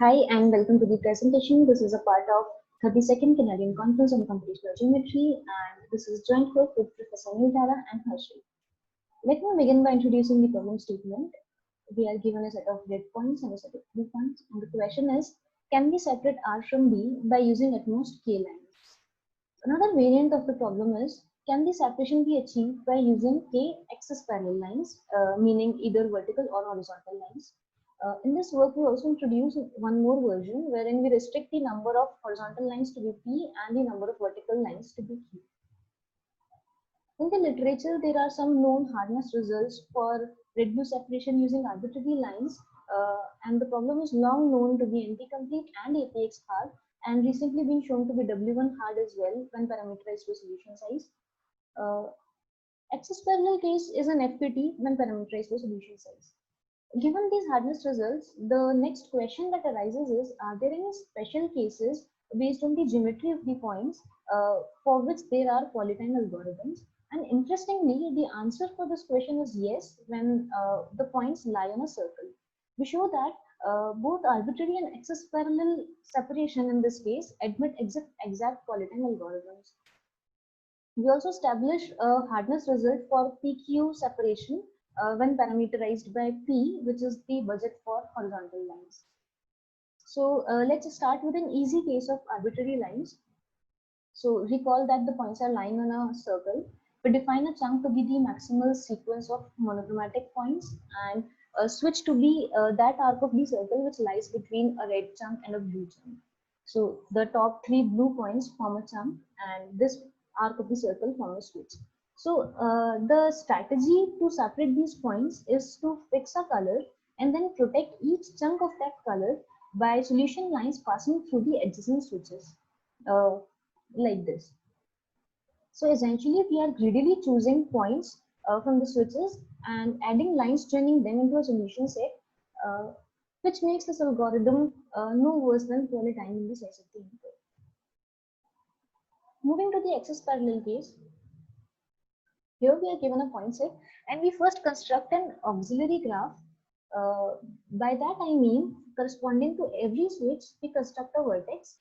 Hi and welcome to the presentation. This is a part of 32nd Canadian Conference on Computational Geometry, and this is joint work with Professor Niltara and Harshit. Let me begin by introducing the problem statement. We are given a set of red points and a set of blue points, and the question is, can we separate R from B by using at most k lines? Another variant of the problem is, can the separation be achieved by using k axis parallel lines, meaning either vertical or horizontal lines? In this work, we also introduce one more version wherein we restrict the number of horizontal lines to be p and the number of vertical lines to be q. In the literature, there are some known hardness results for red-blue separation using arbitrary lines, and the problem is long known to be NP-complete and APX hard, and recently been shown to be W1 hard as well when parameterized to solution size. Axis parallel case is an FPT when parameterized to solution size. Given these hardness results, the next question that arises is, are there any special cases based on the geometry of the points for which there are polytime algorithms? And interestingly, the answer for this question is yes, when the points lie on a circle. We show that both arbitrary and axis parallel separation in this case admit exact polytime algorithms. We also establish a hardness result for PQ separation when parameterized by P, which is the budget for horizontal lines. So let's start with an easy case of arbitrary lines. So recall that the points are lying on a circle. We define a chunk to be the maximal sequence of monochromatic points and a switch to be that arc of the circle which lies between a red chunk and a blue chunk. So the top three blue points form a chunk and this arc of the circle form a switch. So the strategy to separate these points is to fix a color and then protect each chunk of that color by solution lines passing through the adjacent switches. Like this. So essentially, we are greedily choosing points from the switches and adding lines joining them into a solution set, which makes this algorithm no worse than polytime in the size of the input. Moving to the axis parallel case, here we are given a point set and we first construct an auxiliary graph. By that I mean, corresponding to every switch, we construct a vertex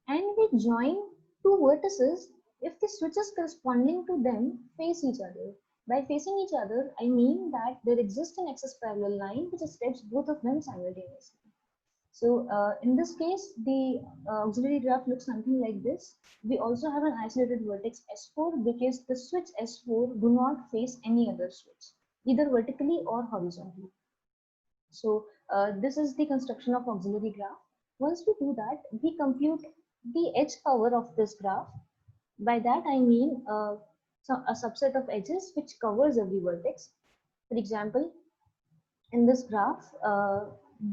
and we join two vertices if the switches corresponding to them face each other. By facing each other, I mean that there exists an axis parallel line which steps both of them simultaneously. So in this case, the auxiliary graph looks something like this. We also have an isolated vertex S4 because the switch S4 do not face any other switch, either vertically or horizontally. So this is the construction of auxiliary graph. Once we do that, we compute the edge cover of this graph. By that I mean a subset of edges which covers every vertex. For example, in this graph,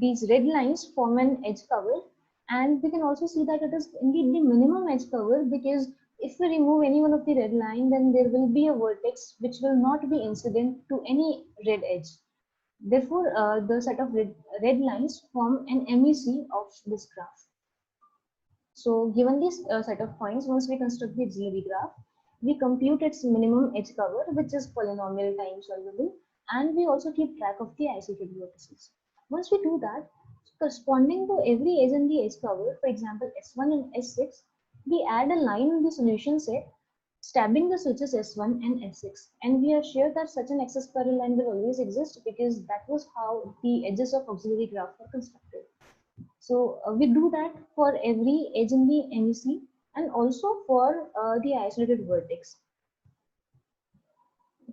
these red lines form an edge cover, and we can also see that it is indeed the minimum edge cover because if we remove any one of the red line, then there will be a vertex which will not be incident to any red edge. Therefore, the set of red lines form an MEC of this graph. So given this set of points, once we construct the auxiliary graph, we compute its minimum edge cover, which is polynomial time solvable, and we also keep track of the isolated vertices. Once we do that, corresponding to every edge in the edge cover, for example S1 and S6, we add a line in the solution set, stabbing the switches S1 and S6, and we are sure that such an axis parallel line will always exist because that was how the edges of auxiliary graph were constructed. So we do that for every edge in the MEC and also for the isolated vertex.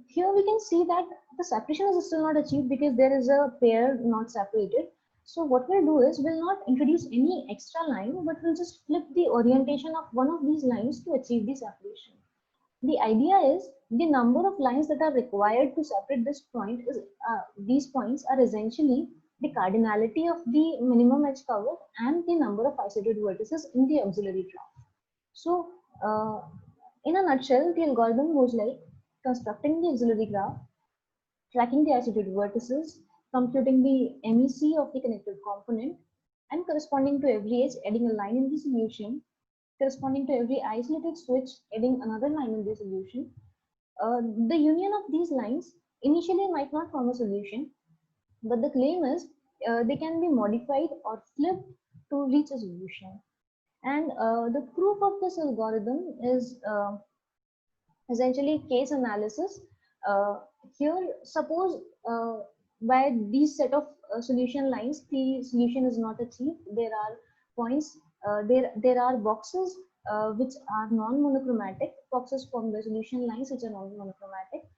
Here we can see that the separation is still not achieved because there is a pair not separated. So what we'll do is we'll not introduce any extra line, but we'll just flip the orientation of one of these lines to achieve the separation. The idea is the number of lines that are required to separate this point is these points are essentially the cardinality of the minimum edge cover and the number of isolated vertices in the auxiliary graph. So in a nutshell, the algorithm goes like constructing the auxiliary graph, tracking the isolated vertices, computing the MEC of the connected component, and corresponding to every edge, adding a line in the solution, corresponding to every isolated switch, adding another line in the solution. The union of these lines initially might not form a solution, but the claim is they can be modified or flipped to reach a solution. And the proof of this algorithm is essentially case analysis. Uh, Here, suppose by these set of solution lines, the solution is not achieved. There are points, there are boxes which are non-monochromatic, boxes from the solution lines which are non-monochromatic.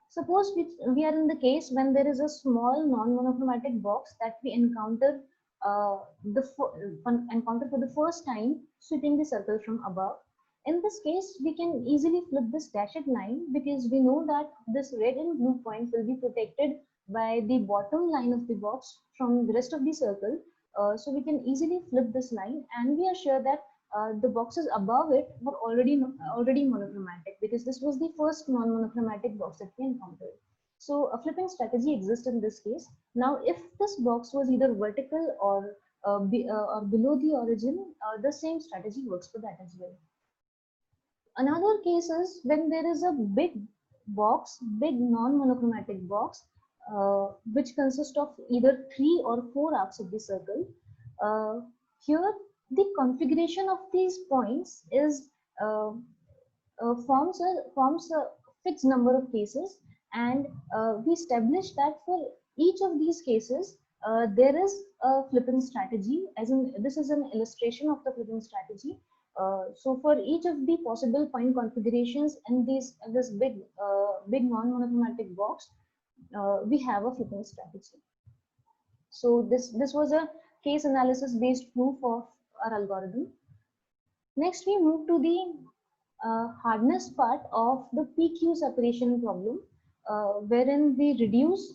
Suppose we are in the case when there is a small non-monochromatic box that we encounter encounter for the first time sweeping the circle from above. In this case, we can easily flip this dashed line because we know that this red and blue point will be protected by the bottom line of the box from the rest of the circle. So we can easily flip this line, and we are sure that the boxes above it were already monochromatic because this was the first non-monochromatic box that we encountered. So a flipping strategy exists in this case. Now, if this box was either vertical or below the origin, the same strategy works for that as well. Another case is when there is a big non-monochromatic box, which consists of either 3 or 4 arcs of the circle. Uh, Here, the configuration of these points is forms a fixed number of cases, and we establish that for each of these cases, there is a flipping strategy. As in, this is an illustration of the flipping strategy. So for each of the possible point configurations in this big non-monochromatic box, we have a flipping strategy. So this was a case analysis based proof of our algorithm. Next, we move to the hardness part of the PQ separation problem, wherein we reduce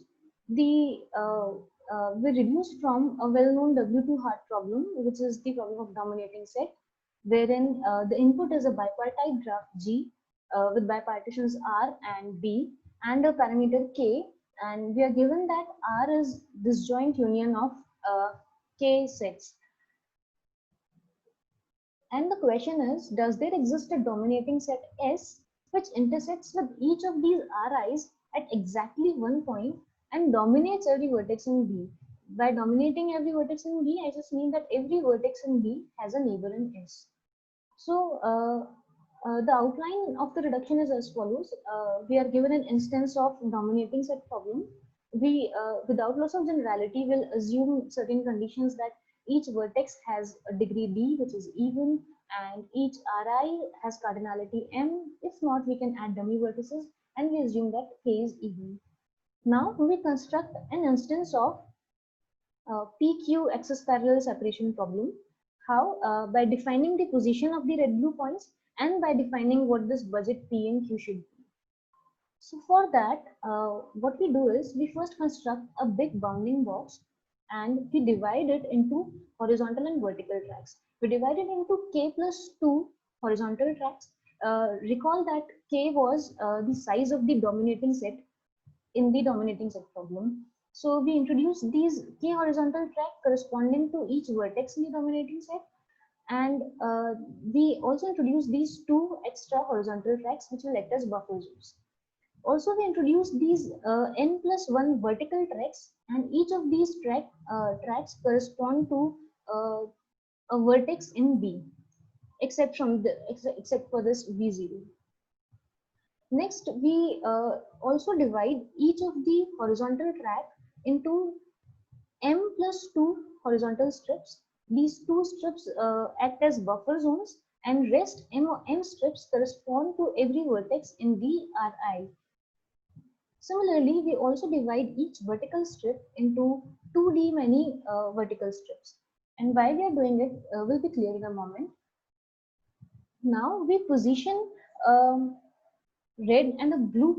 from a well-known W2 hard problem, which is the problem of dominating set, wherein the input is a bipartite graph G with bipartitions R and B and a parameter K, and we are given that R is disjoint union of K sets. And the question is, does there exist a dominating set S which intersects with each of these Ri's at exactly one point and dominates every vertex in B? By dominating every vertex in B, I just mean that every vertex in B has a neighbor in S. So the outline of the reduction is as follows. We are given an instance of dominating set problem. We, without loss of generality, will assume certain conditions that each vertex has a degree D, which is even, and each Ri has cardinality M. If not, we can add dummy vertices, and we assume that K is even. Now we construct an instance of PQ axis parallel separation problem. How? By defining the position of the red blue points and by defining what this budget P and Q should be. So for that, what we do is we first construct a big bounding box and we divide it into horizontal and vertical tracks. We divide it into K plus 2 horizontal tracks. Recall that K was the size of the dominating set in the dominating set problem. So we introduce these K horizontal track corresponding to each vertex in the dominating set, and we also introduce these 2 extra horizontal tracks which will act as buffer zones. Also, we introduce these n plus 1 vertical tracks, and each of these tracks correspond to a vertex in B, except for this V0. Next, we also divide each of the horizontal track into M plus 2 horizontal strips. These 2 strips act as buffer zones, and rest M strips correspond to every vertex in the Ri. Similarly, we also divide each vertical strip into 2D many vertical strips. And why we are doing it will be clear in a moment. Now we position red and a blue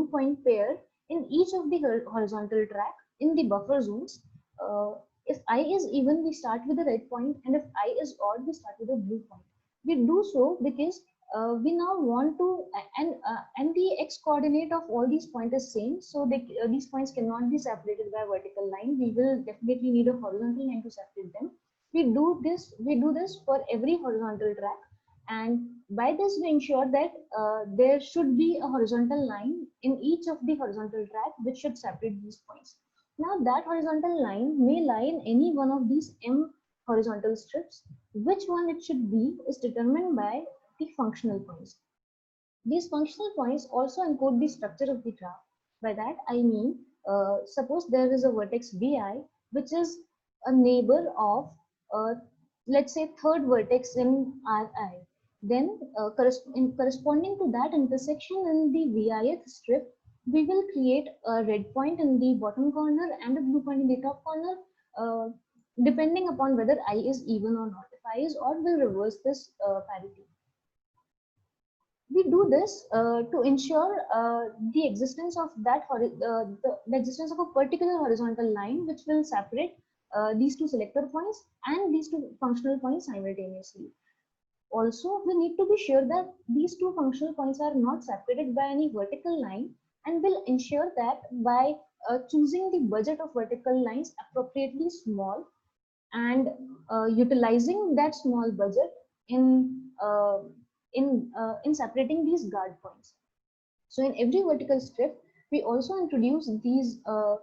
point pair in each of the horizontal track in the buffer zones. If I is even, we start with the red point, and if I is odd, we start with a blue point. We do so because we now want to, and the x coordinate of all these points is same, so these points cannot be separated by a vertical line. We will definitely need a horizontal line to separate them. We do this for every horizontal track, and by this we ensure that there should be a horizontal line in each of the horizontal track which should separate these points. Now that horizontal line may lie in any one of these m horizontal strips, which one it should be is determined by the functional points. These functional points also encode the structure of the graph. By that I mean, suppose there is a vertex vi, which is a neighbor of, let's say, third vertex in Ri. Then corresponding to that intersection in the vith strip, we will create a red point in the bottom corner and a blue point in the top corner, uh, depending upon whether I is even or not. If I is odd, we'll reverse this parity. We do this to ensure the existence of the existence of a particular horizontal line which will separate these two selector points and these two functional points simultaneously. Also, we need to be sure that these two functional points are not separated by any vertical line, and will ensure that by choosing the budget of vertical lines appropriately small and utilizing that small budget in separating these guard points. So in every vertical strip, we also introduce uh,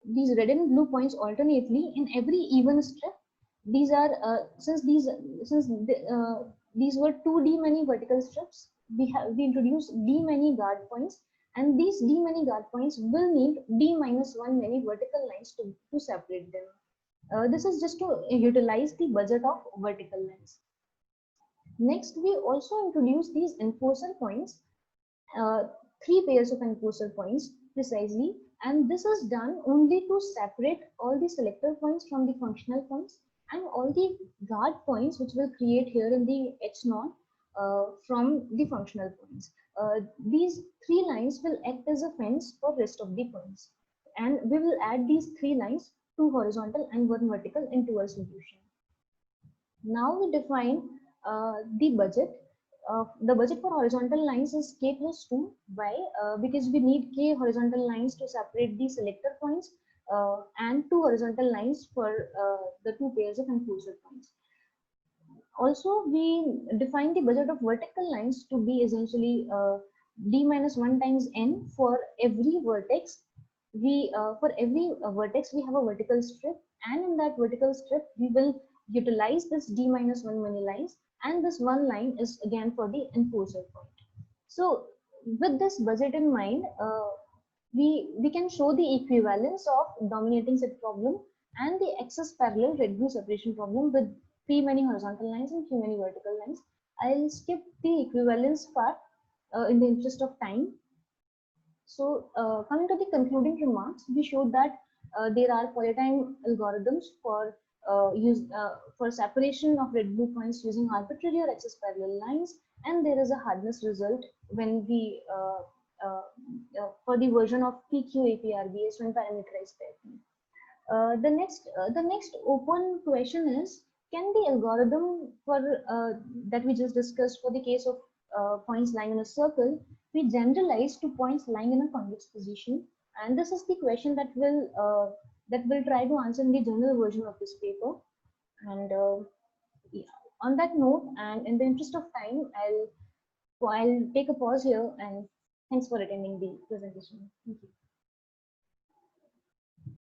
these red and blue points alternately in every even strip. These are these were 2D many vertical strips. We introduce D many guard points, and these D many guard points will need D minus 1 many vertical lines to separate them. This is just to utilize the budget of vertical lines. Next, we also introduce these enforcer points, uh, 3 pairs of enforcer points precisely, and this is done only to separate all the selector points from the functional points, and all the guard points which will create here in the H0 from the functional points. These 3 lines will act as a fence for rest of the points, and we will add these 3 lines, 2 horizontal and 1 vertical, into our solution. Now we define the budget. The budget for horizontal lines is k plus 2. Why? Because we need k horizontal lines to separate the selector points, and 2 horizontal lines for the 2 pairs of enforcer points. Also, we define the budget of vertical lines to be essentially d minus 1 times n for every vertex. For every vertex we have a vertical strip, and in that vertical strip we will utilize this d minus 1 many lines, and this one line is again for the enforcer point. So with this budget in mind, we can show the equivalence of dominating set problem and the excess parallel red blue separation problem with p many horizontal lines and q many vertical lines. I'll skip the equivalence part in the interest of time. So coming to the concluding remarks, we showed that there are polytime algorithms for separation of red blue points using arbitrary or excess parallel lines, and there is a hardness result when we for the version of PQAPR based on parameterized pairing. The next open question is, can the algorithm for that we just discussed for the case of points lying in a circle be generalized to points lying in a convex position? And this is the question that we'll try to answer in the general version of this paper. And yeah, on that note, and in the interest of time, I'll take a pause here, and thanks for attending the presentation. Thank you.